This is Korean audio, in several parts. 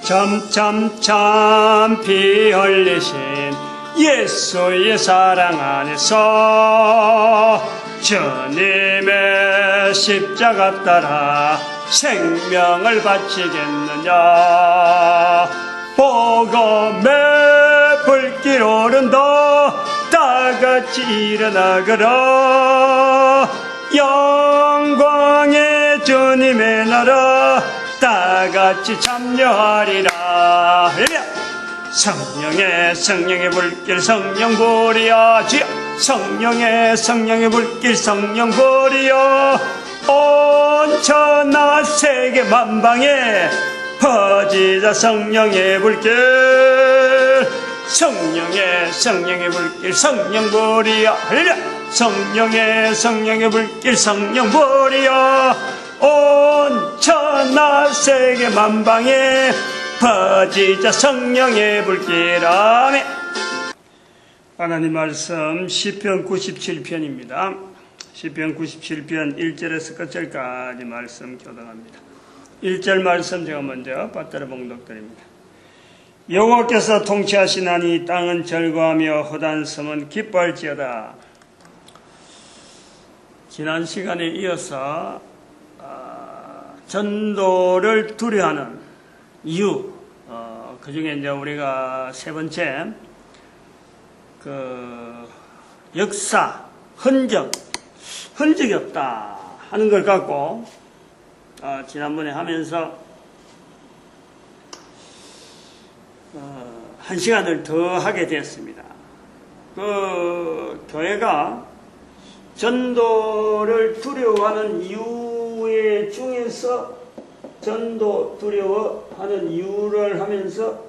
참참참 피 흘리신 예수의 사랑 안에서 주님의 십자가 따라 생명을 바치겠느냐. 복음의 불길 오른다 다같이 일어나거라. 영광의 주님의 나라 다같이 참여하리라. 성령의 불길 성령 부리야 주여. 성령의 불길 성령 부리야. 온 천하 세계 만방에 퍼지자 성령의 불길. 성령의 불길 성령 부리야. 할렐루야. 성령의 불길 성령 부리야. 온 천하 세계 만방에 퍼지자 성령의 불길. 아멘. 하나님 말씀 시편 97편입니다. 시편 97편 1절에서 끝절까지 말씀 교독합니다. 1절 말씀 제가 먼저 받들어 봉독드립니다. 여호와께서 통치하시나니 땅은 절거하며 헛한 섬은 기뻐할지어다. 지난 시간에 이어서 전도를 두려워하는 이유, 그 중에 이제 우리가 세 번째, 역사, 흔적이 없다 하는 걸 갖고, 지난번에 하면서, 한 시간을 더 하게 되었습니다. 교회가 전도를 두려워하는 이유의 중에서 전도 두려워하는 이유를 하면서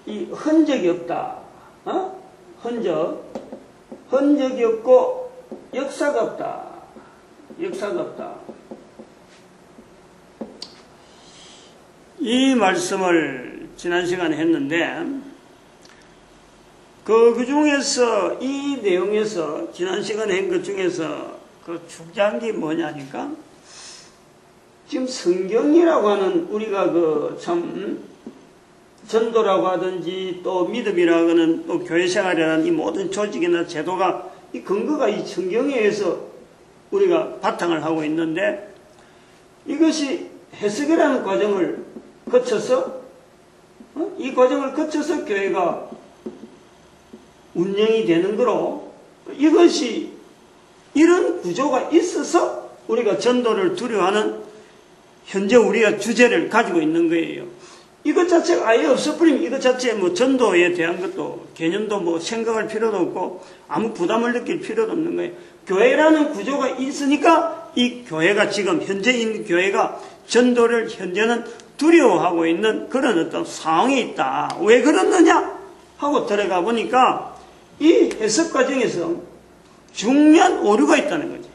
이 흔적이 없다. 흔적이 없고 역사가 없다. 이 말씀을 지난 시간에 했는데 그 중에서 이 내용에서 지난 시간에 한 것 중에서 그 중요한 게 뭐냐니까 지금 성경이라고 하는 우리가 참 전도라고 하든지 또 믿음이라고 하는 또 교회 생활이라는 이 모든 조직이나 제도가 이 근거가 이 성경에 의해서 우리가 바탕을 하고 있는데 이것이 해석이라는 과정을 거쳐서 이 과정을 거쳐서 교회가 운영이 되는 거로 이것이 이런 구조가 있어서 우리가 전도를 두려워하는 현재 우리가 주제를 가지고 있는 거예요. 이것 자체가 아예 없어버리면 이것 자체에 전도에 대한 것도 개념도 생각할 필요도 없고 아무 부담을 느낄 필요도 없는 거예요. 교회라는 구조가 있으니까 이 교회가 지금 현재 있는 교회가 전도를 현재는 두려워하고 있는 그런 어떤 상황이 있다. 왜 그렇느냐 하고 들어가 보니까 이 해석 과정에서 중요한 오류가 있다는 거지.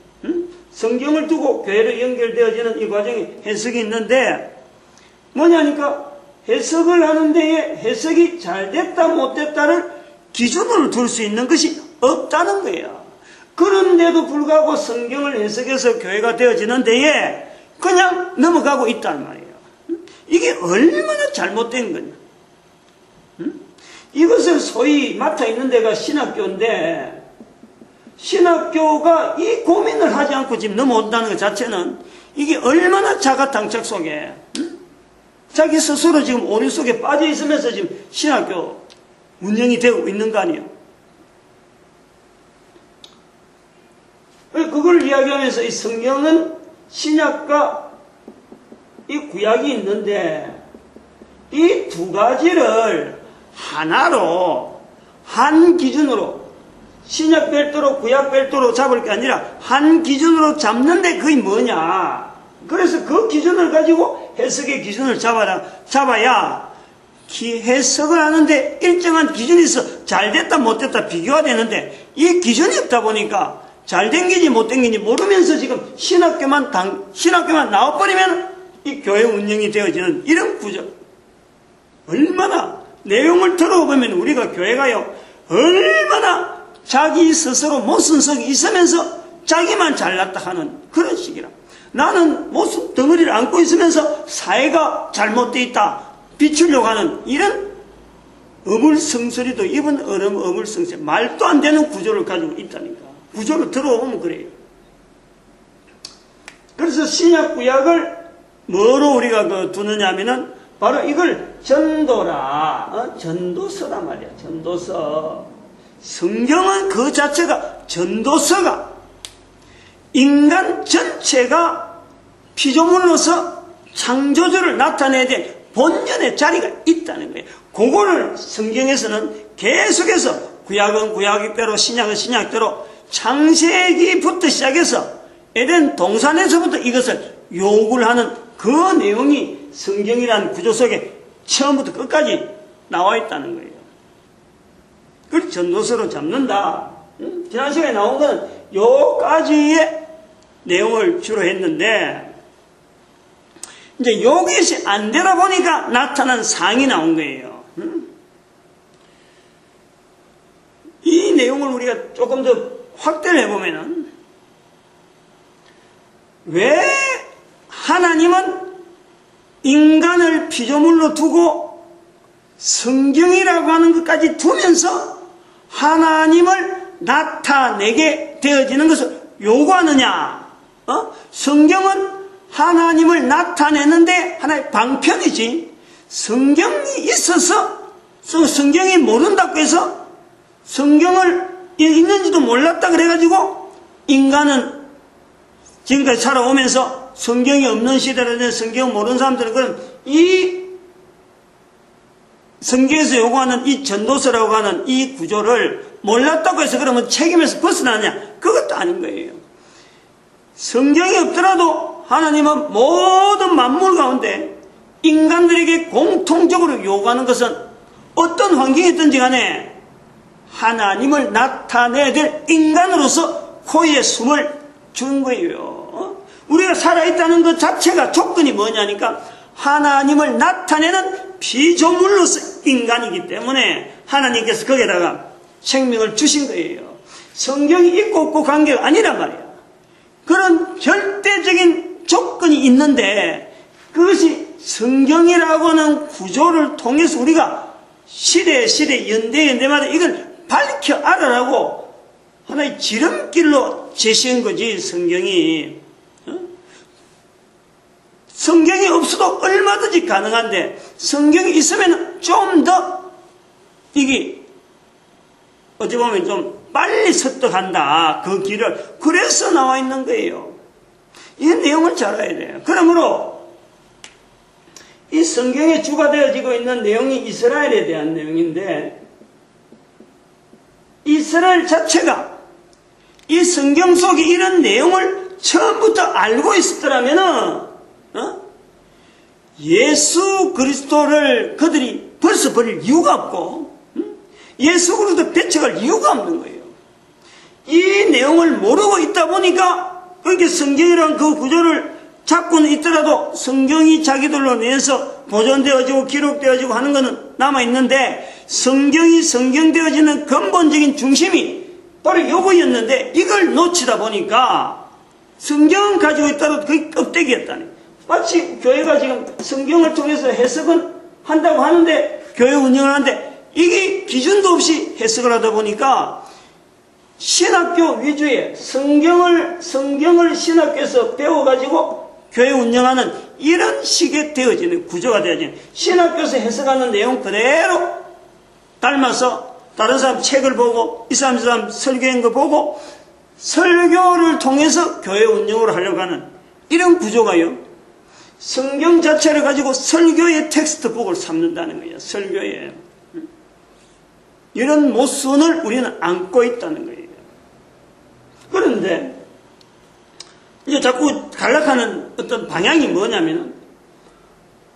성경을 두고 교회로 연결되어지는 이 과정에 해석이 있는데 뭐냐니까 해석을 하는 데에 해석이 잘 됐다 못됐다를 기준으로 둘 수 있는 것이 없다는 거예요. 그런데도 불구하고 성경을 해석해서 교회가 되어지는 데에 그냥 넘어가고 있단 말이에요. 이게 얼마나 잘못된 거냐. 이것을 소위 맡아 있는 데가 신학교인데 신학교가 이 고민을 하지 않고 지금 넘어온다는 것 자체는 이게 얼마나 자가당착 속에 자기 스스로 지금 오류 속에 빠져 있으면서 지금 신학교 운영이 되고 있는 거 아니에요. 그걸 이야기하면서 이 성경은 신약과 이 구약이 있는데 이 두 가지를 하나로 한 기준으로 신약 별도로 구약 별도로 잡을 게 아니라 한 기준으로 잡는데 그게 뭐냐. 그래서 그 기준을 가지고 해석의 기준을 잡아야 해석을 하는데 일정한 기준이 있어 잘됐다 못됐다 비교가 되는데 이 기준이 없다 보니까 잘된 게지 못된 게지 모르면서 지금 신학교만 나와버리면 이 교회 운영이 되어지는 이런 구조. 얼마나 내용을 들어보면 우리가 교회가요 얼마나 자기 스스로 모순성이 있으면서 자기만 잘났다 하는 그런 식이라. 나는 모습 덩어리를 안고 있으면서 사회가 잘못되어 있다 비추려고 하는 이런 어물성설이도 입은 어물성설, 말도 안 되는 구조를 가지고 있다니까. 구조를 들어보면 그래요. 그래서 신약 구약을 뭐로 우리가 두느냐 하면은 바로 이걸 전도라, 전도서란 말이야. 전도서. 성경은 그 자체가 전도서가 인간 전체가 피조물로서 창조주를 나타내야 될 본연의 자리가 있다는 거예요. 그거를 성경에서는 계속해서 구약은 구약대로 신약은 신약대로 창세기부터 시작해서 에덴 동산에서부터 이것을 요구를 하는 그 내용이 성경이라는 구조 속에 처음부터 끝까지 나와 있다는 거예요. 그걸 전도서로 잡는다. 지난 시간에 나온 건 요까지의 내용을 주로 했는데 이제 이것이 안 되다 보니까 나타난 상이 나온 거예요. 이 내용을 우리가 조금 더 확대를 해보면은 왜 하나님은 인간을 피조물로 두고 성경이라고 하는 것까지 두면서 하나님을 나타내게 되어지는 것을 요구하느냐? 성경은 하나님을 나타내는데 하나의 방편이지, 성경이 있어서 성경이 모른다고 해서 성경을 있는지도 몰랐다 그래가지고 인간은 지금까지 살아오면서 성경이 없는 시대라든지 성경을 모르는 사람들은 그럼 이 성경에서 요구하는 이 전도서라고 하는 이 구조를 몰랐다고 해서 그러면 책임에서 벗어나냐? 그것도 아닌 거예요. 성경이 없더라도 하나님은 모든 만물 가운데 인간들에게 공통적으로 요구하는 것은 어떤 환경이든지 간에 하나님을 나타내야 될 인간으로서 코에 숨을 준 거예요. 우리가 살아있다는 것 자체가 조건이 뭐냐니까 하나님을 나타내는 피조물로서 인간이기 때문에 하나님께서 거기에다가 생명을 주신 거예요. 성경이 있고 없고 관계가 아니란 말이야. 그런 절대적인 조건이 있는데 그것이 성경이라고 하는 구조를 통해서 우리가 시대 연대마다 이걸 밝혀 알아라고 하나의 지름길로 제시한 거지. 성경이 성경이 없어도 얼마든지 가능한데 성경이 있으면 좀 더 이게 어찌 보면 좀 빨리 습득한다. 그 길을. 그래서 나와 있는 거예요. 이 내용을 잘 알아야 돼요. 그러므로 이 성경에 주가 되어지고 있는 내용이 이스라엘에 대한 내용인데 이스라엘 자체가 이 성경 속에 이런 내용을 처음부터 알고 있었더라면은 예수 그리스도를 그들이 벌써 버릴 이유가 없고 예수 그리스도 배척할 이유가 없는 거예요. 이 내용을 모르고 있다 보니까 그렇게 성경이라는 그 구조를 잡고는 있더라도 성경이 자기들로 내서 보존되어지고 기록되어지고 하는 것은 남아있는데 성경이 성경되어지는 근본적인 중심이 바로 요거였는데 이걸 놓치다 보니까 성경 가지고 있다도 그게 껍데기였다니. 마치 교회가 지금 성경을 통해서 해석은 한다고 하는데 교회 운영을 하는데 이게 기준도 없이 해석을 하다 보니까 신학교 위주의 성경을 신학교에서 배워가지고 교회 운영하는 이런 식의 되어지는 구조가 되어지는 신학교에서 해석하는 내용 그대로 닮아서 다른 사람 책을 보고 이 사람 저 사람 설교한 거 보고 설교를 통해서 교회 운영을 하려고 하는 이런 구조가요. 성경 자체를 가지고 설교의 텍스트북을 삼는다는 거예요. 설교에. 이런 모순을 우리는 안고 있다는 거예요. 그런데 이제 자꾸 간략하는 어떤 방향이 뭐냐면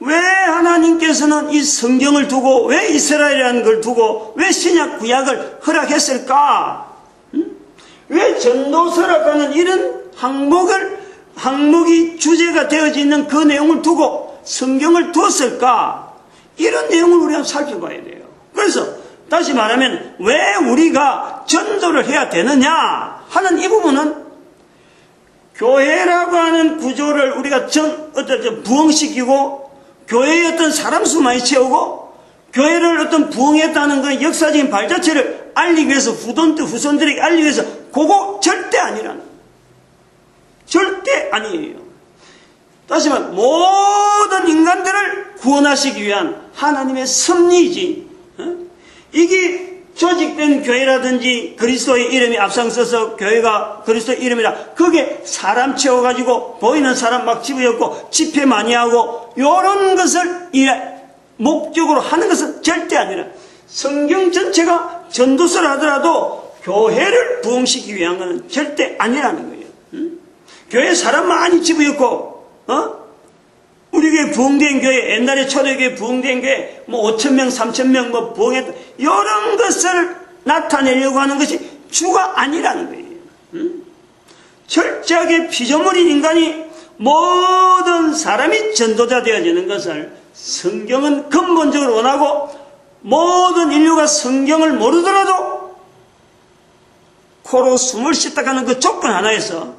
왜 하나님께서는 이 성경을 두고 왜 이스라엘이라는 걸 두고 왜 신약 구약을 허락했을까? 왜 전도서라고 하는 이런 항목이 주제가 되어지는 그 내용을 두고 성경을 두었을까? 이런 내용을 우리가 살펴봐야 돼요. 그래서 다시 말하면 왜 우리가 전도를 해야 되느냐 하는 이 부분은 교회라고 하는 구조를 우리가 부흥시키고, 교회의 어떤 사람 수 많이 채우고, 교회를 어떤 부흥했다는 그 역사적인 발자취를 알리기 위해서, 후손들에게 알리기 위해서, 그거 절대 아니라는. 절대 아니에요. 다시 말해, 모든 인간들을 구원하시기 위한 하나님의 섭리이지. 이게 조직된 교회라든지 그리스도의 이름이 앞장서서 교회가 그리스도의 이름이라, 그게 사람 채워가지고 보이는 사람 막 집어였고 집회 많이 하고 이런 것을 목적으로 하는 것은 절대 아니라, 성경 전체가 전도서를 하더라도 교회를 부흥시키기 위한 것은 절대 아니라는 거예요. 교회 사람 많이 집어였고, 우리 교회 부흥된 교회, 옛날에 초대교회 부흥된 교회, 5,000명, 3,000명 부흥했다. 이런 것을 나타내려고 하는 것이 주가 아니라는 거예요. 철저하게 피조물인 인간이 모든 사람이 전도자 되어지는 것을 성경은 근본적으로 원하고, 모든 인류가 성경을 모르더라도 코로 숨을 쉬다 가는 그 조건 하나에서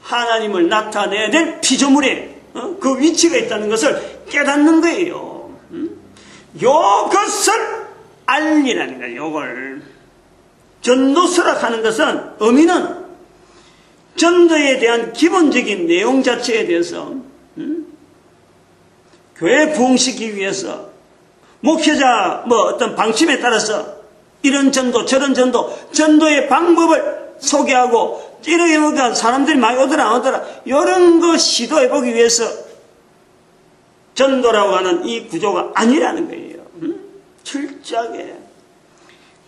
하나님을 나타내야 될 피조물의 그 위치가 있다는 것을 깨닫는 거예요. 요것을 알리라는 거예요. 요걸 전도서라 하는 것은, 의미는 전도에 대한 기본적인 내용 자체에 대해서 교회 부흥시키기 위해서 목회자 어떤 방침에 따라서 이런 전도 저런 전도의 방법을 소개하고, 이러니까 사람들이 많이 오더라 안 오더라 이런 거 시도해보기 위해서 전도라고 하는 이 구조가 아니라는 거예요. 철저하게.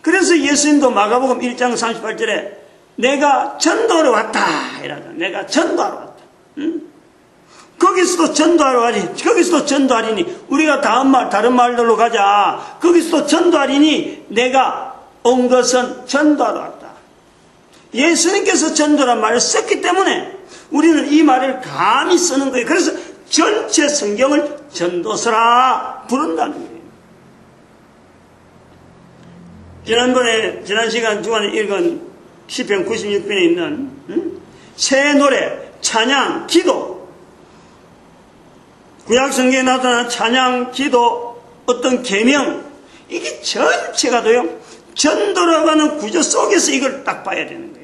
그래서 예수님도 마가복음 1장 38절에 내가 전도하러 왔다 이러죠. 내가 전도하러 왔다. 거기서도 전도하러 가지, 거기서도 전도하리니, 우리가 다른 말들로 가자. 거기서도 전도하리니 내가 온 것은 전도하러 왔다. 예수님께서 전도란 말을 썼기 때문에 우리는 이 말을 감히 쓰는 거예요. 그래서 전체 성경을 전도서라 부른다는 거예요. 지난 시간 주간에 읽은 시편 96편에 있는 새 노래, 찬양, 기도, 구약 성경에 나타난 찬양, 기도, 어떤 계명, 이게 전체가도요 전도라고 하는 구조 속에서 이걸 딱 봐야 되는 거예요.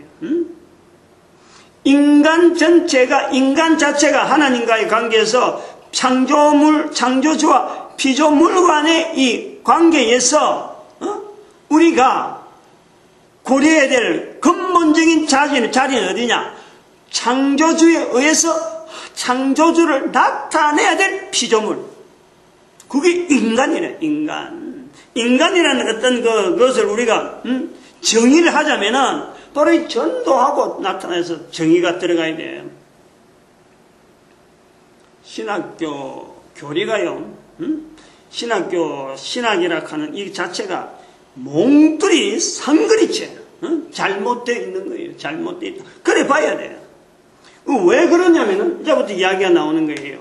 인간 전체가, 인간 자체가 하나님과의 관계에서 창조주와 피조물 간의 이 관계에서 우리가 고려해야 될 근본적인 자리는 어디냐? 창조주에 의해서 창조주를 나타내야 될 피조물. 그게 인간이래, 인간. 인간이라는 어떤 그것을 우리가 정의를 하자면은 또래 전도하고 나타나서 정의가 들어가야 돼요. 신학교 교리가요, 신학이라 하는 이 자체가 몽뚫이 상그리째 잘못되어 있는 거예요. 잘못되어 있다. 그래 봐야 돼요. 왜 그러냐면은 이제부터 이야기가 나오는 거예요.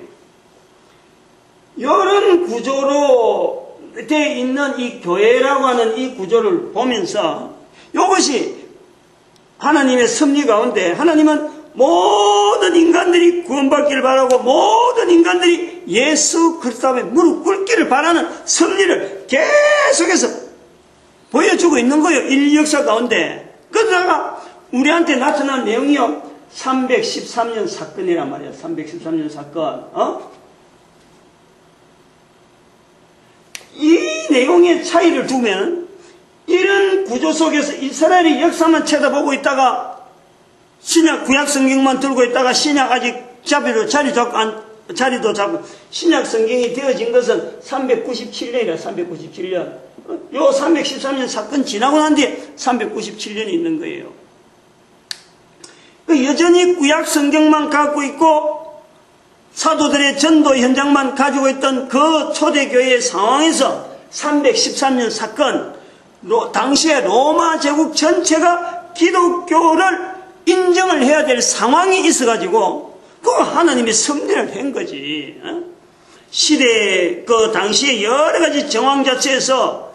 이런 구조로 되어 있는 이 교회라고 하는 이 구조를 보면서 이것이 하나님의 섭리 가운데, 하나님은 모든 인간들이 구원받기를 바라고 모든 인간들이 예수 그리스도 앞에 무릎 꿇기를 바라는 섭리를 계속해서 보여주고 있는 거예요. 인류 역사 가운데. 그러다가 우리한테 나타난 내용이요, 313년 사건이란 말이에요. 313년 사건. 이 내용의 차이를 두면, 이런 구조 속에서 이스라엘의 역사만 쳐다보고 있다가 신약 구약 성경만 들고 있다가 신약 아직 자리도 잡고 신약 성경이 되어진 것은 397년이라 397년. 요 313년 사건 지나고 난 뒤에 397년이 있는 거예요. 여전히 구약 성경만 갖고 있고 사도들의 전도 현장만 가지고 있던 그 초대교회의 상황에서 313년 사건, 당시에 로마 제국 전체가 기독교를 인정을 해야 될 상황이 있어가지고 그 하나님의 섭리를 한 거지. 시대 그 당시에 여러 가지 정황 자체에서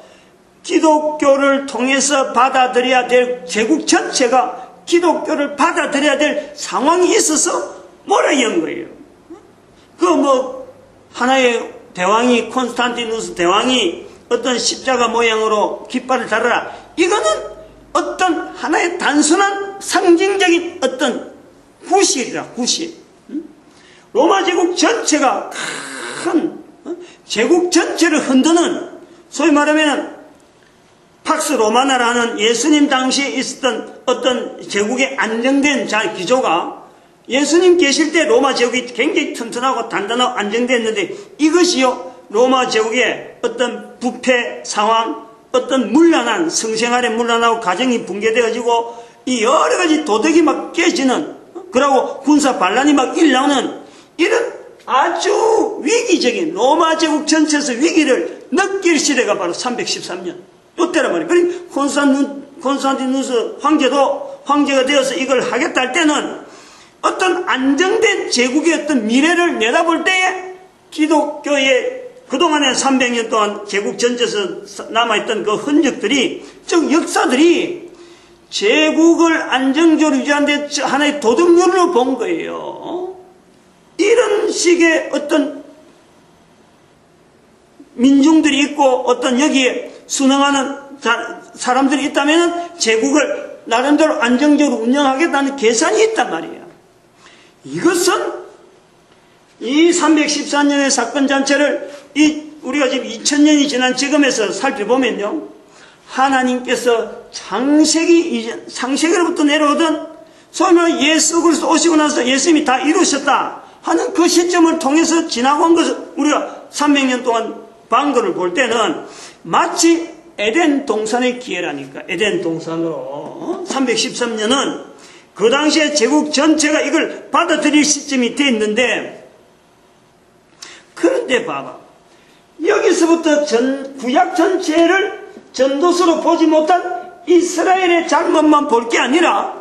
기독교를 통해서 받아들여야 될 제국 전체가 기독교를 받아들여야 될 상황이 있어서 뭐라 이런 거예요. 하나의 대왕이, 콘스탄티누스 대왕이 어떤 십자가 모양으로 깃발을 달아라. 이거는 어떤 하나의 단순한 상징적인 어떤 구실이라, 구실. 로마 제국 전체가 큰 제국 전체를 흔드는, 소위 말하면 팍스 로마나라는 예수님 당시에 있었던 어떤 제국의 안정된 기조가, 예수님 계실 때 로마 제국이 굉장히 튼튼하고 단단하고 안정됐는데, 이것이요 로마 제국의 어떤 부패 상황, 어떤 문란한 성생활에 문란하고 가정이 붕괴되어지고 이 여러 가지 도덕이 막 깨지는, 그러고 군사 반란이 막 일어나는 이런 아주 위기적인 로마 제국 전체에서 위기를 느낄 시대가 바로 313년 이때란 말이에요. 그러니까 콘스탄티누스 황제가 되어서 이걸 하겠다 할 때는 어떤 안정된 제국의 어떤 미래를 내다볼 때에 기독교의 그동안에 300년 동안 제국 전체에서 남아있던 그 흔적들이, 즉 역사들이 제국을 안정적으로 유지하는 데 하나의 도덕률로 본 거예요. 이런 식의 어떤 민중들이 있고 어떤 여기에 순응하는 사람들이 있다면 제국을 나름대로 안정적으로 운영하겠다는 계산이 있단 말이에요. 이것은 이 314년의 사건 전체를 우리가 지금 2000년이 지난 지금에서 살펴보면요, 하나님께서 창세기로부터 내려오던 소위 말해 예수 그리스도 오시고 나서 예수님이 다 이루셨다 하는 그 시점을 통해서 지나고 온 것을 우리가 300년 동안 방거를 볼 때는 마치 에덴 동산의 기회라니까. 에덴 동산으로 313년은 그 당시에 제국 전체가 이걸 받아들일 시점이 돼 있는데, 그런데 봐봐, 여기서부터 구약 전체를 전도서로 보지 못한 이스라엘의 잘못만 볼 게 아니라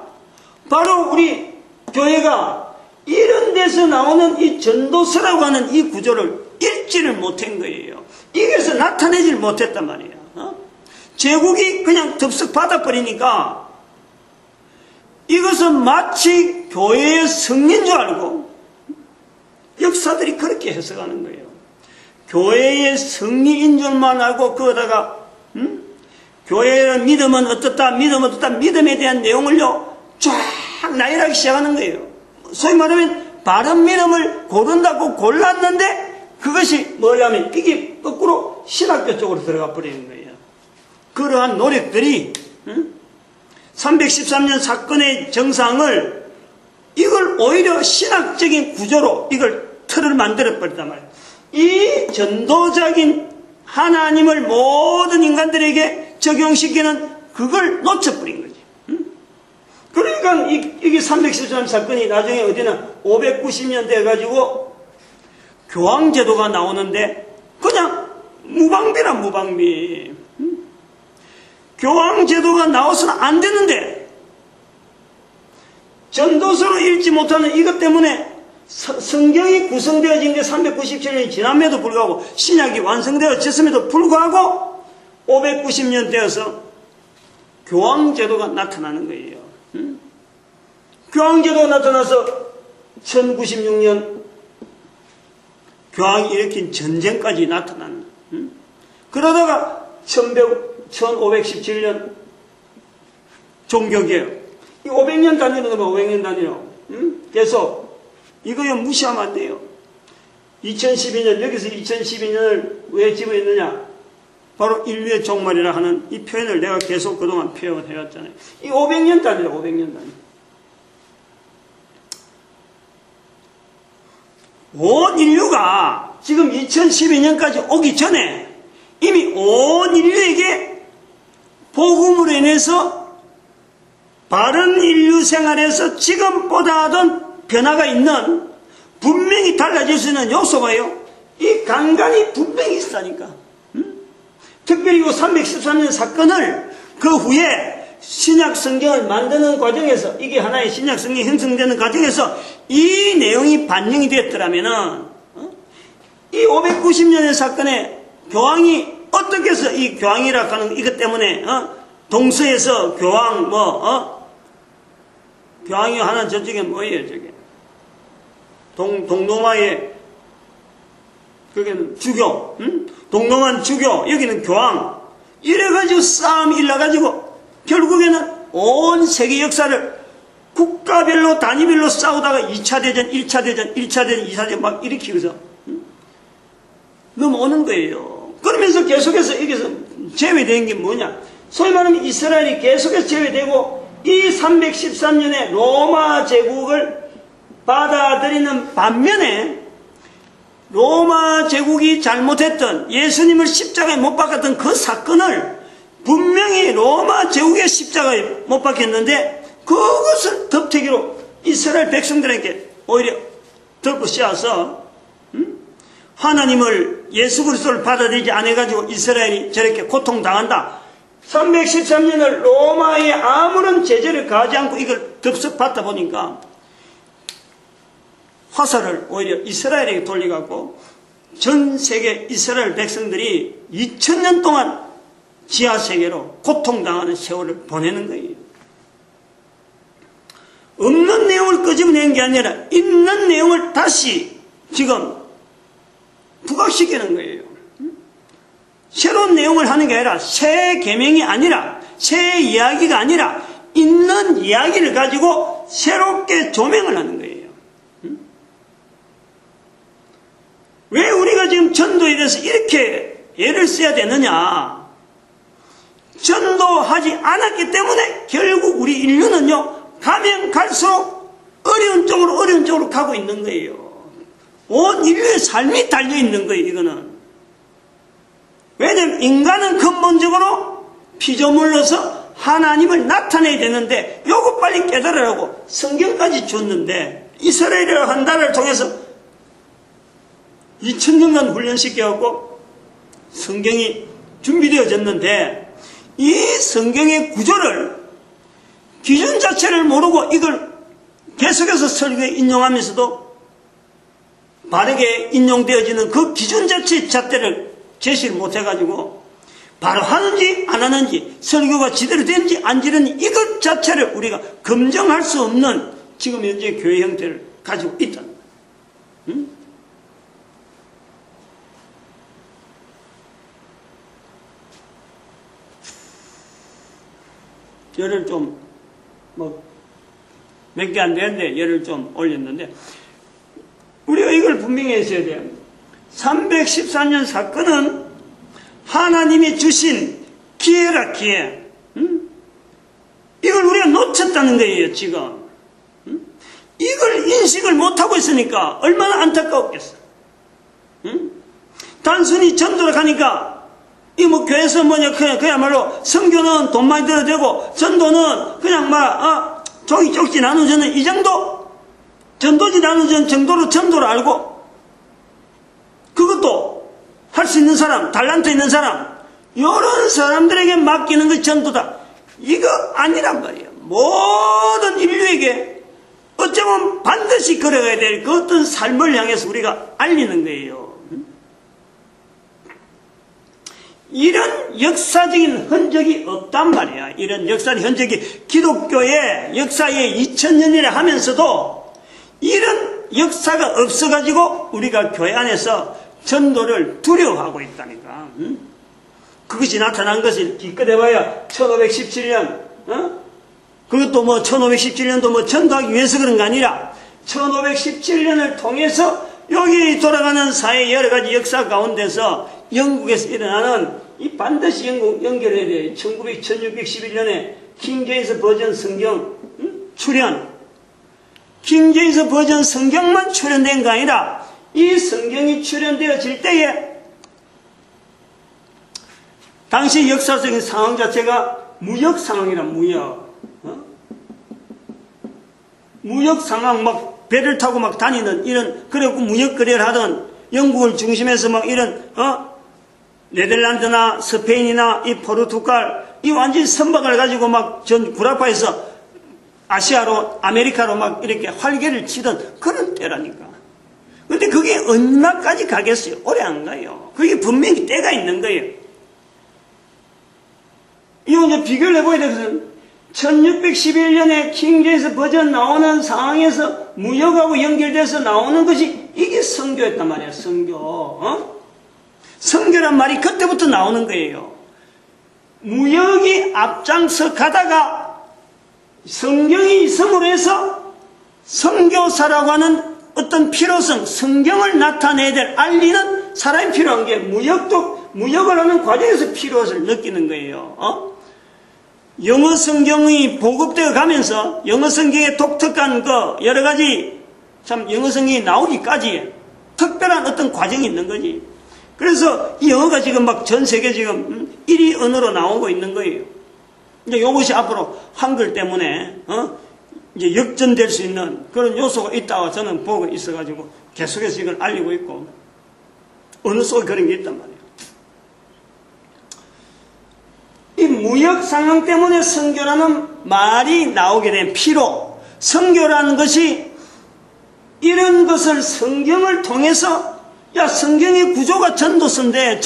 바로 우리 교회가 이런 데서 나오는 이 전도서라고 하는 이 구조를 읽지를 못한 거예요. 이게서 나타내질 못했단 말이에요. 제국이 그냥 덥석 받아버리니까 이것은 마치 교회의 승리인 줄 알고 역사들이 그렇게 해석하는 거예요. 교회의 승리인 줄만 알고 거기다가 교회의 믿음은 어떻다, 믿음에 대한 내용을요 쫙 나열하기 시작하는 거예요. 소위 말하면 바른 믿음을 고른다고 골랐는데 그것이 뭐냐면 이게 거꾸로 신학교 쪽으로 들어가 버리는 거예요. 그러한 노력들이 313년 사건의 정상을 이걸 오히려 신학적인 구조로 이걸 틀을 만들어 버렸단 말이에요. 이 전도적인 하나님을 모든 인간들에게 적용시키는 그걸 놓쳐버린 거지. 그러니까 이게 313년 사건이 나중에 어디나 590년 돼가지고 교황제도가 나오는데 그냥 무방비라 무방비. 교황제도가 나와서는 안 되는데 전도서로 읽지 못하는 이것 때문에 성경이 구성되어진 게 397년이 지남에도 불구하고 신약이 완성되어졌음에도 불구하고 590년 되어서 교황제도가 나타나는 거예요. 교황제도가 나타나서 1096년 교황이 일으킨 전쟁까지 나타나는, 그러다가 1517년 종교개혁, 이 500년 단위로 넘어 500년 단위로 계속 이거요 무시하면 안 돼요. 2012년, 여기서 2012년을 왜 집어있느냐, 바로 인류의 종말이라 하는 이 표현을 내가 계속 그동안 표현을 해왔잖아요. 이 500년 단위로 500년 단위. 온 인류가 지금 2012년까지 오기 전에 이미 온 인류에게 복음으로 인해서 바른 인류 생활에서 지금보다는 변화가 있는, 분명히 달라질 수 있는 요소가요, 이 강간이 분명히 있다니까. 특별히 이 313년 사건을 그 후에 신약 성경을 만드는 과정에서, 이게 하나의 신약 성경이 형성되는 과정에서 이 내용이 반영이 되었더라면은 이 590년의 사건에 교황이 어떻게 해서 이 교황이라 하는 이것 때문에 동서에서 교황 교황이 하나 저쪽에 뭐예요, 저게? 동로마의, 그게 주교, 응? 동로만 주교, 여기는 교황. 이래가지고 싸움이 일러가지고, 결국에는 온 세계 역사를 국가별로, 단위별로 싸우다가 2차 대전, 1차 대전, 1차 대전, 2차 대전 막 일으키고서, 응? 넘어오는 거예요. 그러면서 계속해서 여기서 제외된 게 뭐냐? 소위 말하면 이스라엘이 계속해서 제외되고, 이 313년에 로마 제국을 받아들이는 반면에 로마 제국이 잘못했던 예수님을 십자가에 못 박았던 그 사건을 분명히 로마 제국의 십자가에 못 박혔는데 그것을 덮태기로 이스라엘 백성들에게 오히려 덮고 씌워서 하나님을 예수 그리스도를 받아들이지 않아가지고 이스라엘이 저렇게 고통당한다. 313년을 로마에 아무런 제재를 가하지 않고 이걸 덥석 받다 보니까 화살을 오히려 이스라엘에게 돌려갖고 전 세계 이스라엘 백성들이 2000년 동안 지하세계로 고통당하는 세월을 보내는 거예요. 없는 내용을 끄집어내는 게 아니라 있는 내용을 다시 지금 부각시키는 거예요. 새로운 내용을 하는 게 아니라 새 계명이 아니라 새 이야기가 아니라 있는 이야기를 가지고 새롭게 조명을 하는 거예요. 왜 우리가 지금 전도에 대해서 이렇게 애를 써야 되느냐? 전도하지 않았기 때문에 결국 우리 인류는요, 가면 갈수록 어려운 쪽으로 가고 있는 거예요. 온 인류의 삶이 달려있는 거예요, 이거는. 왜냐면 인간은 근본적으로 피조물로서 하나님을 나타내야 되는데 요거 빨리 깨달으라고 성경까지 줬는데 이스라엘이라고 한 나라를 통해서 2000년간 훈련시켜갖고 성경이 준비되어졌는데 이 성경의 구조를 기준 자체를 모르고 이걸 계속해서 설교에 인용하면서도 바르게 인용되어지는 그 기준 자체의 잣대를 제시를 못해가지고 바로 하는지 안 하는지 설교가 제대로 되는지 안 되는지 이것 자체를 우리가 검증할 수 없는 지금 현재 교회 형태를 가지고 있다는 거예요. 응? 열을 좀 몇 개 안 되는데 열을 좀 올렸는데 우리가 이걸 분명히 했어야 돼요. 314년 사건은 하나님이 주신 기회라 기회. 이걸 우리가 놓쳤다는 거예요 지금. 이걸 인식을 못하고 있으니까 얼마나 안타까웠겠어. 단순히 전도를 가니까 이 뭐 교회에서 뭐냐 그야말로 선교는 돈 많이 들어도 되고 전도는 그냥 막 종이 쪽지 나누자는 이 정도 전도지 나누자는 정도로 전도를 알고 그것도 할 수 있는 사람 달란트 있는 사람 이런 사람들에게 맡기는 게 전도다. 이거 아니란 말이에요. 모든 인류에게 어쩌면 반드시 걸어가야 될 그 어떤 삶을 향해서 우리가 알리는 거예요. 이런 역사적인 흔적이 없단 말이야. 이런 역사적 흔적이 기독교의 역사에 2000년이라 하면서도 이런 역사가 없어가지고 우리가 교회 안에서 전도를 두려워하고 있다니까. 그것이 나타난 것을 기껏해봐야 1517년 그것도 뭐 1517년도 뭐 전도하기 위해서 그런 게 아니라 1517년을 통해서 여기 돌아가는 사회 여러 가지 역사 가운데서 영국에서 일어나는 이 반드시 영국 연결해야 돼. 1611년에 킹제임스 버전 성경 출현. 킹제임스 버전 성경만 출현된 거 아니라 이 성경이 출현되어질 때에 당시 역사적인 상황 자체가 무역 상황이라 무역. 무역 상황 막 배를 타고 막 다니는 이런 그래갖고 무역 거래를 하던 영국을 중심해서 막 이런 네덜란드나 스페인이나 이 포르투갈 이 완전히 선박을 가지고 막 전 구라파에서 아시아로 아메리카로 막 이렇게 활개를 치던 그런 때라니까. 근데 그게 얼마까지 가겠어요? 오래 안 가요. 그게 분명히 때가 있는 거예요. 이거 이제 비교를 해봐야 되거든. 1611년에 킹제임스 버전 나오는 상황에서 무역하고 연결돼서 나오는 것이 이게 선교였단 말이야. 선교. 선교란 말이 그때부터 나오는 거예요. 무역이 앞장서 가다가 성경이 있음으로 해서 선교사라고 하는 어떤 필요성, 성경을 나타내야 될 알리는 사람이 필요한 게 무역을 하는 과정에서 필요성을 느끼는 거예요. 영어 성경이 보급되어 가면서 영어 성경의 독특한 여러 가지 참 영어 성경이 나오기까지 특별한 어떤 과정이 있는 거지. 그래서 이 영어가 지금 막 전 세계 지금 1위 언어로 나오고 있는 거예요. 이제 이것이 앞으로 한글 때문에 이제 역전될 수 있는 그런 요소가 있다고 저는 보고 있어가지고 계속해서 이걸 알리고 있고 어느 속에 그런 게 있단 말이에요. 이 무역 상황 때문에 선교라는 말이 나오게 된 필요, 선교라는 것이 이런 것을 성경을 통해서 성경의 구조가 전도서인데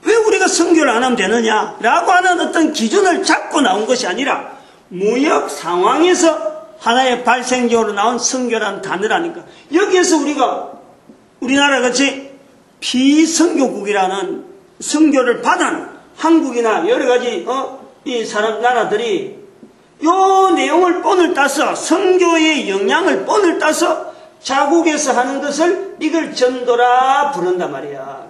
왜 우리가 선교를 안 하면 되느냐라고 하는 어떤 기준을 잡고 나온 것이 아니라 무역 상황에서 하나의 발생적으로 나온 선교라는 단어라니까. 여기에서 우리나라 같이 비선교국이라는 선교를 받은 한국이나 여러 가지 이 나라들이 요 내용을 본을 따서 선교의 영향을 본을 따서 자국에서 하는 것을 이걸 전도라 부른단 말이야.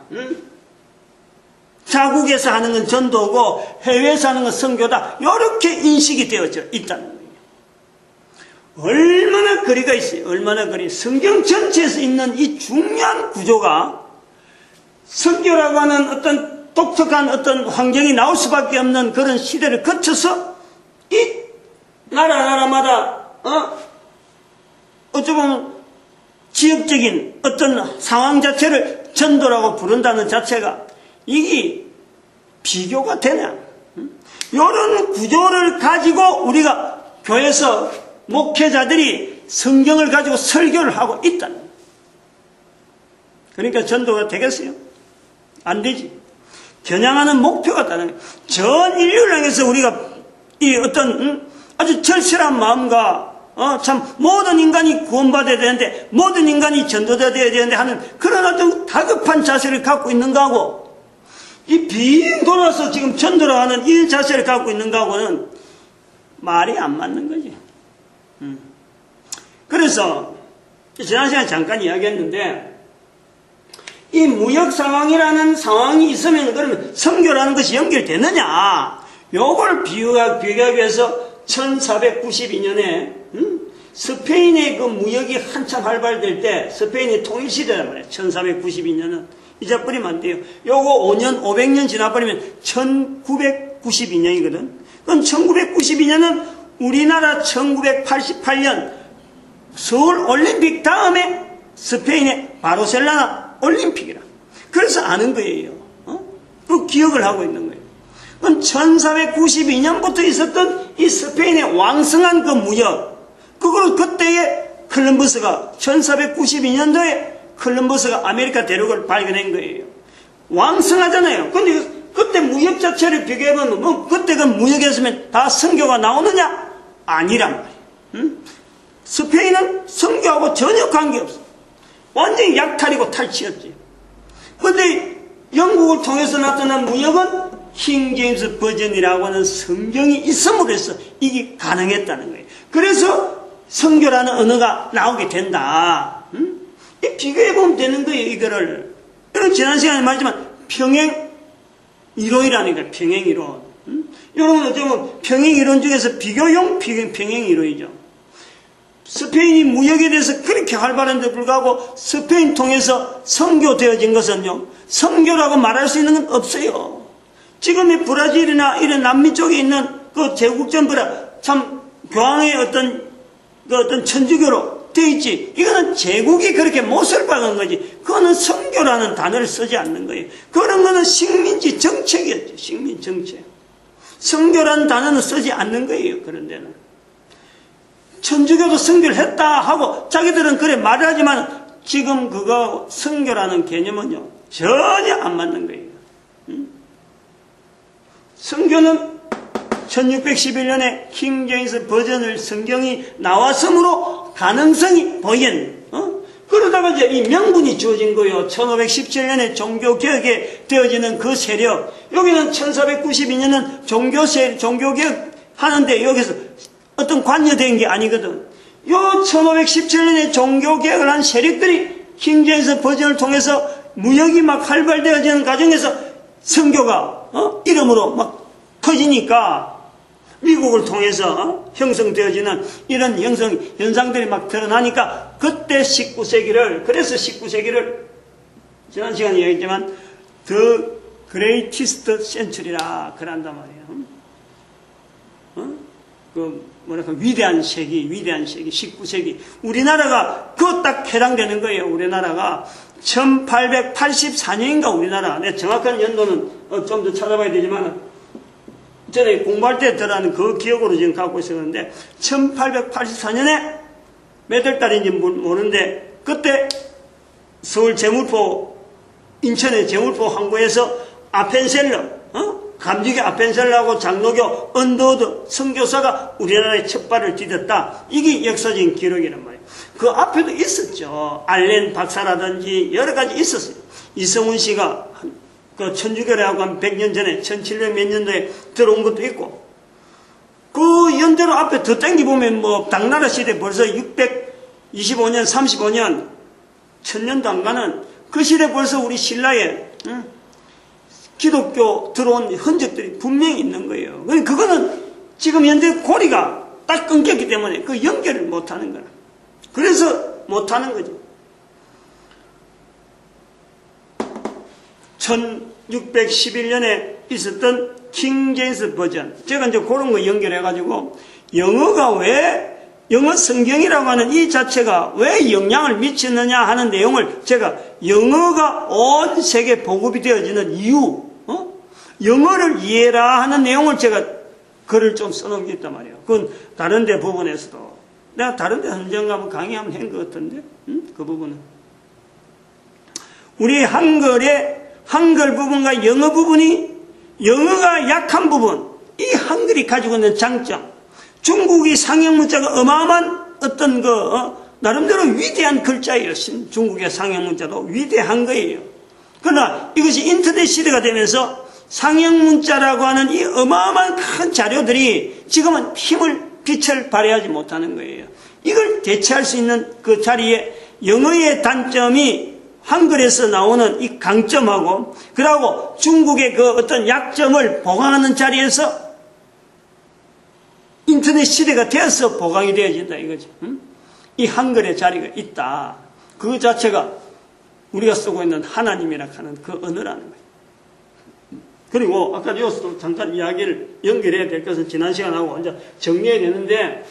자국에서 하는 건 전도고 해외에서 하는 건 선교다. 이렇게 인식이 되어져 있다는 거예요. 얼마나 거리가 있어요. 얼마나 거리. 성경 전체에서 있는 이 중요한 구조가 선교라고 하는 어떤 독특한 어떤 환경이 나올 수밖에 없는 그런 시대를 거쳐서 이 나라마다 어쩌면 지역적인 어떤 상황 자체를 전도라고 부른다는 자체가 이게 비교가 되냐? 이런 구조를 가지고 우리가 교회에서 목회자들이 성경을 가지고 설교를 하고 있다는 거예요. 그러니까 전도가 되겠어요? 안 되지. 겨냥하는 목표가 다른 거예요. 전 인류를 향해서 우리가 이 어떤 아주 절실한 마음과 참 모든 인간이 구원받아야 되는데 모든 인간이 전도돼야 되는데 하는 그런 어떤 다급한 자세를 갖고 있는 거하고 이 빙 돌아서 지금 전도를 하는 이 자세를 갖고 있는 거하고는 말이 안 맞는 거지. 그래서 지난 시간에 잠깐 이야기했는데 이 무역 상황이라는 상황이 있으면 그러면 선교라는 것이 연결되느냐? 요걸 비교하기 위해서 1492년에 스페인의 그 무역이 한참 활발될 때 스페인이 통일시대란 말이에요. 1492년은 잊어버리면 안 돼요. 요거 500년 지나버리면 1992년이거든. 그럼 1992년은 우리나라 1988년 서울 올림픽 다음에 스페인의 바르셀로나 올림픽이라. 그래서 아는 거예요. 그 기억을 하고 있는 거예요. 그럼 1492년부터 있었던 이 스페인의 왕성한 그 무역, 그걸 그때에 콜럼버스가 1492년도에 콜럼버스가 아메리카 대륙을 발견한 거예요. 왕성하잖아요. 근데 그때 무역 자체를 비교해보면 그때 그 무역했으면 다 선교가 나오느냐? 아니란 말이에요. 스페인은 선교하고 전혀 관계없어. 완전히 약탈이고 탈취였지. 근데 영국을 통해서 나타난 무역은 킹제임스 버전이라고 하는 성경이 있음으로 해서 이게 가능했다는 거예요. 그래서 선교라는 언어가 나오게 된다. 비교해보면 되는 거예요, 이거를. 여러분, 지난 시간에 말했지만, 평행 이론이라니까, 평행 이론. 여러분, 어쩌면 평행 이론 중에서 비교용 평행 이론이죠. 스페인이 무역에 대해서 그렇게 활발한데 불구하고 스페인 통해서 선교되어진 것은요, 선교라고 말할 수 있는 건 없어요. 지금의 브라질이나 이런 남미 쪽에 있는 그 제국 전부라 참 교황의 어떤 천주교로 되어 있지. 이거는 제국이 그렇게 못을 박은 거지. 그거는 선교라는 단어를 쓰지 않는 거예요. 그런 거는 식민지 정책이었죠. 식민 정책. 선교라는 단어는 쓰지 않는 거예요. 그런 데는. 천주교도 선교를 했다 하고 자기들은 그래 말을 하지만 지금 그거 선교라는 개념은요 전혀 안 맞는 거예요. 선교는 1611년에 킹제임스 버전을 성경이 나왔으므로 가능성이 보이겠네. 그러다가 이제 이 명분이 주어진 거예요. 1517년에 종교개혁에 되어지는 그 세력. 여기는 1492년은 종교개혁 하는데 여기서 어떤 관여된 게 아니거든. 요 1517년에 종교개혁을 한 세력들이 킹제임스 버전을 통해서 무역이 막 활발되어지는 과정에서 선교가 이름으로 막 커지니까 미국을 통해서 형성되어지는 이런 현상들이 막 드러나니까 그때 19세기를, 그래서 19세기를 지난 시간에 얘기했지만 The Greatest Century라 그런단 말이에요. 위대한 세기, 19세기. 우리나라가 그거 딱 해당되는 거예요. 우리나라가 1884년인가 우리나라. 내 정확한 연도는 좀 더 찾아봐야 되지만 전에 공부할 때 들어가는 그 기억으로 지금 갖고 있었는데 1884년에 몇 월 달인지 모르는데 그때 서울 제물포, 인천의 제물포 항구에서 아펜셀러, 감리교 아펜셀러하고 장로교 언더우드 선교사가 우리나라에 첫 발을 디뎠다. 이게 역사적인 기록이란 말이에요. 그 앞에도 있었죠. 알렌 박사라든지 여러 가지 있었어요. 이성훈 씨가 그 천주교라고 한 100년 전에 1700 몇 년도에 들어온 것도 있고 그 연대로 앞에 더 땡기보면 뭐 당나라 시대 벌써 625년 35년 1000년도 안 가는 그 시대 벌써 우리 신라에 기독교 들어온 흔적들이 분명히 있는 거예요. 그거는 지금 현재 고리가 딱 끊겼기 때문에 그 연결을 못하는 거야. 그래서 못하는 거죠. 1611년에 있었던 킹제임스 버전. 제가 이제 그런 거 연결해가지고 영어 성경이라고 하는 이 자체가 왜 영향을 미치느냐 하는 내용을 제가 영어가 온 세계 보급이 되어지는 이유, 영어를 이해라 하는 내용을 제가 글을 좀 써놓은 게 있단 말이에요. 그건 다른 데 부분에서도. 내가 다른 데 언젠가 강의하면 한 것 같은데, 그 부분은. 우리 한글 부분과 영어 부분이, 영어가 약한 부분, 이 한글이 가지고 있는 장점, 중국이 상형 문자가 어마어마한 어떤 나름대로 위대한 글자예요. 중국의 상형 문자도 위대한 거예요. 그러나 이것이 인터넷 시대가 되면서 상형 문자라고 하는 이 어마어마한 큰 자료들이 지금은 빛을 발휘하지 못하는 거예요. 이걸 대체할 수 있는 그 자리에 영어의 단점이 한글에서 나오는 이 강점하고, 그러고 중국의 그 어떤 약점을 보강하는 자리에서 인터넷 시대가 되어서 보강이 되어진다 이거죠. 이 한글의 자리가 있다. 그 자체가 우리가 쓰고 있는 하나님이라 하는 그 언어라는 거예요. 그리고 아까 여기서도 잠깐 이야기를 연결해야 될 것은 지난 시간하고 이제 정리해야 되는데,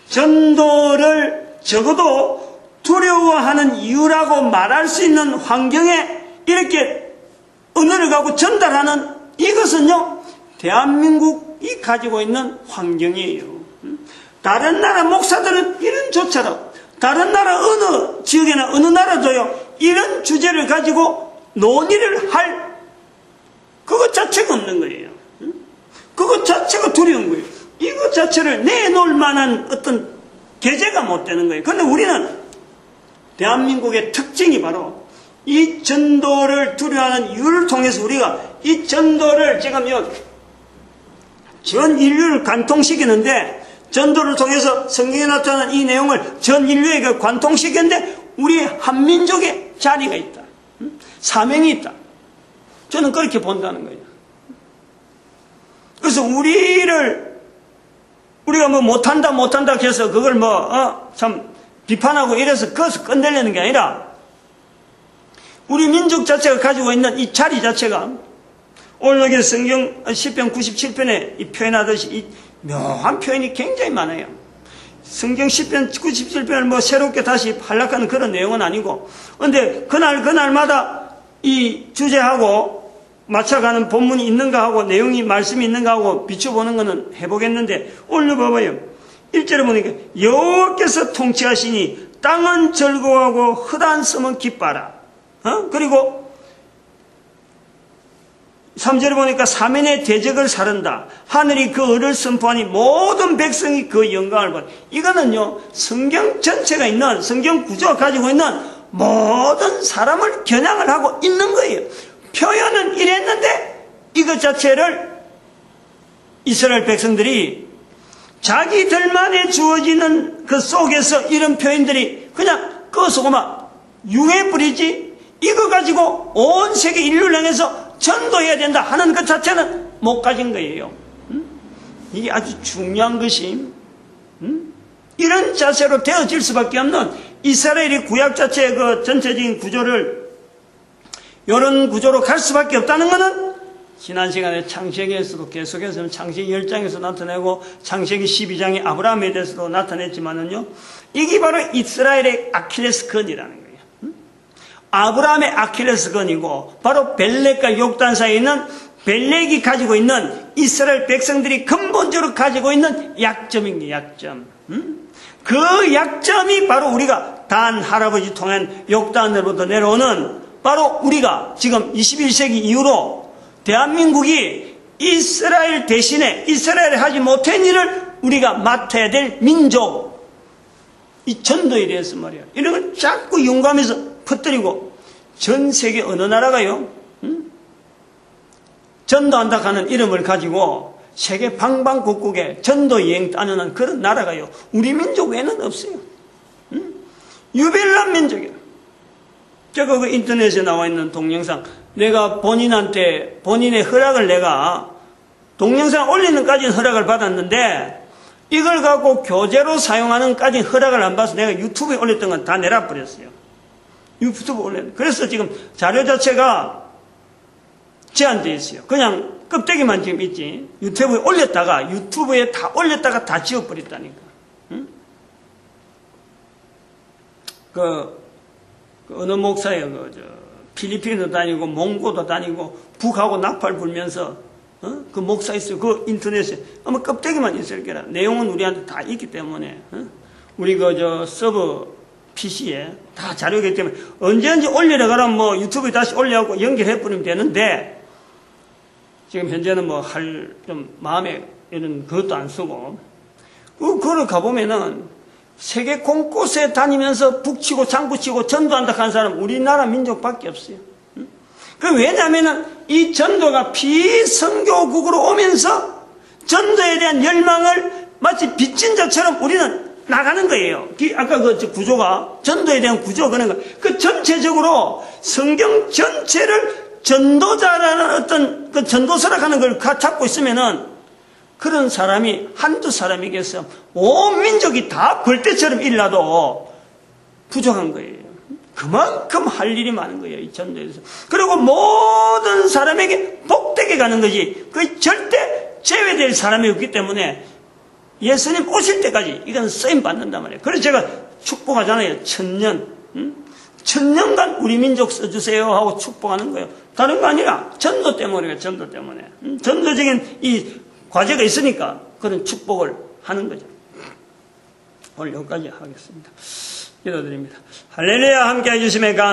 전도를 적어도 두려워하는 이유라고 말할 수 있는 환경에 이렇게 언어를 갖고 전달하는 이것은요, 대한민국이 가지고 있는 환경이에요. 다른 나라 목사들은 이런 조차로, 다른 나라 어느 지역이나 어느 나라도요, 이런 주제를 가지고 논의를 할 그것 자체가 없는 거예요. 그것 자체가 두려운 거예요. 이것 자체를 내놓을 만한 어떤 계제가 못 되는 거예요. 그런데 우리는 대한민국의 특징이 바로 이 전도를 두려워하는 이유를 통해서 우리가 이 전도를 지금 전 인류를 관통시키는데, 전도를 통해서 성경에 나타나는 이 내용을 전 인류에게 관통시키는데 우리 한민족의 자리가 있다. 사명이 있다. 저는 그렇게 본다는 거예요. 그래서 우리가 뭐 못한다 해서 그걸 참 비판하고 이래서 그것을 끝내려는 게 아니라, 우리 민족 자체가 가지고 있는 이 자리 자체가, 오늘 여기 성경 시편 97편에 표현하듯이 이 묘한 표현이 굉장히 많아요. 성경 시편 97편을 새롭게 다시 활락하는 그런 내용은 아니고, 근데 그날마다 이 주제하고 맞춰가는 본문이 있는가 하고 내용이 말씀이 있는가 하고 비춰보는 거는 해보겠는데, 오늘 봐봐요. 1절에 보니까 여호와께서 통치하시니 땅은 즐거워하고 흑암 섬은 기뻐하라. 그리고 3절에 보니까 사면의 대적을 사른다. 하늘이 그 을을 선포하니 모든 백성이 그 영광을 봐. 이거는요, 성경 전체가 있는, 성경 구조가 가지고 있는 모든 사람을 겨냥을 하고 있는 거예요. 표현은 이랬는데 이것 자체를 이스라엘 백성들이 자기들만에 주어지는 그 속에서 이런 표현들이 그냥 꺼서고 막 유해 뿌리지, 이거 가지고 온 세계 인류를 향해서 전도해야 된다 하는 것 자체는 못 가진 거예요. 이게 아주 중요한 것이 이런 자세로 되어질 수밖에 없는 이스라엘이 구약 자체의 그 전체적인 구조를 이런 구조로 갈 수밖에 없다는 것은 지난 시간에 창세기에서도 계속해서 창세기 10장에서 나타내고 창세기 12장에 아브라함에 대해서도 나타냈지만은요, 이게 바로 이스라엘의 아킬레스건이라는 거예요. 아브라함의 아킬레스건이고 바로 벨렉과 욕단 사이에 있는 벨렉이 가지고 있는 이스라엘 백성들이 근본적으로 가지고 있는 약점인 거예요. 약점. 그 약점이 바로 우리가 단 할아버지 통한 욕단으로부터 내려오는 바로 우리가 지금 21세기 이후로 대한민국이 이스라엘 대신에 이스라엘이 하지 못한 일을 우리가 맡아야 될 민족, 이 전도에 대해서 말이야. 이런 걸 자꾸 용감해서 퍼뜨리고 전 세계 어느 나라가요? 전도한다 하는 이름을 가지고 세계 방방곡곡에 전도 여행 다니는 그런 나라가요. 우리 민족 외에는 없어요. 유별난 민족이야. 제가 그 인터넷에 나와 있는 동영상, 내가 본인한테 본인의 허락을 내가 동영상 올리는 까지는 허락을 받았는데 이걸 갖고 교재로 사용하는 까지 허락을 안 받아서 내가 유튜브에 올렸던 건 다 내려버렸어요. 유튜브에 올렸어요. 그래서 지금 자료 자체가 제한되어 있어요. 그냥 껍데기만 지금 있지. 유튜브에 올렸다가 유튜브에 다 올렸다가 다 지워버렸다니까. 응? 그 어느 목사예요. 필리핀도 다니고 몽고도 다니고 북하고 나팔 불면서 그 목사 있어요. 그 인터넷에 아마 껍데기만 있을 거라. 내용은 우리한테 다 있기 때문에 우리 서버 PC에 다 자료가 있기 때문에 언제든지 올리려 그러면 뭐 유튜브에 다시 올려갖고 연결해 버리면 되는데 지금 현재는 뭐 할 좀 마음에 이런 그것도 안 쓰고 그걸 가보면은 세계 곳곳에 다니면서 북치고 장구치고 전도한다 하는 사람 우리나라 민족밖에 없어요. 그 왜냐하면은 이 전도가 비선교국으로 오면서 전도에 대한 열망을 마치 빚진 자처럼 우리는 나가는 거예요. 아까 그 구조가 전도에 대한 구조가 그런 거. 그 전체적으로 성경 전체를 전도자라는 어떤 그 전도서라 하는 걸 잡고 있으면은 그런 사람이 한두 사람이겠어. 온 민족이 다 벌떼처럼 일나도 부족한 거예요. 그만큼 할 일이 많은 거예요. 이 전도에서. 그리고 모든 사람에게 복되게 가는 거지. 그 절대 제외될 사람이 없기 때문에 예수님 오실 때까지 이건 쓰임 받는단 말이에요. 그래서 제가 축복하잖아요. 1000년. 1000년간 우리 민족 써주세요 하고 축복하는 거예요. 다른 거 아니라 전도 때문에, 전도 때문에. 전도적인 이 과제가 있으니까 그런 축복을 하는 거죠. 오늘 여기까지 하겠습니다. 기도드립니다. 할렐루야 함께 해주심에 감사합니다.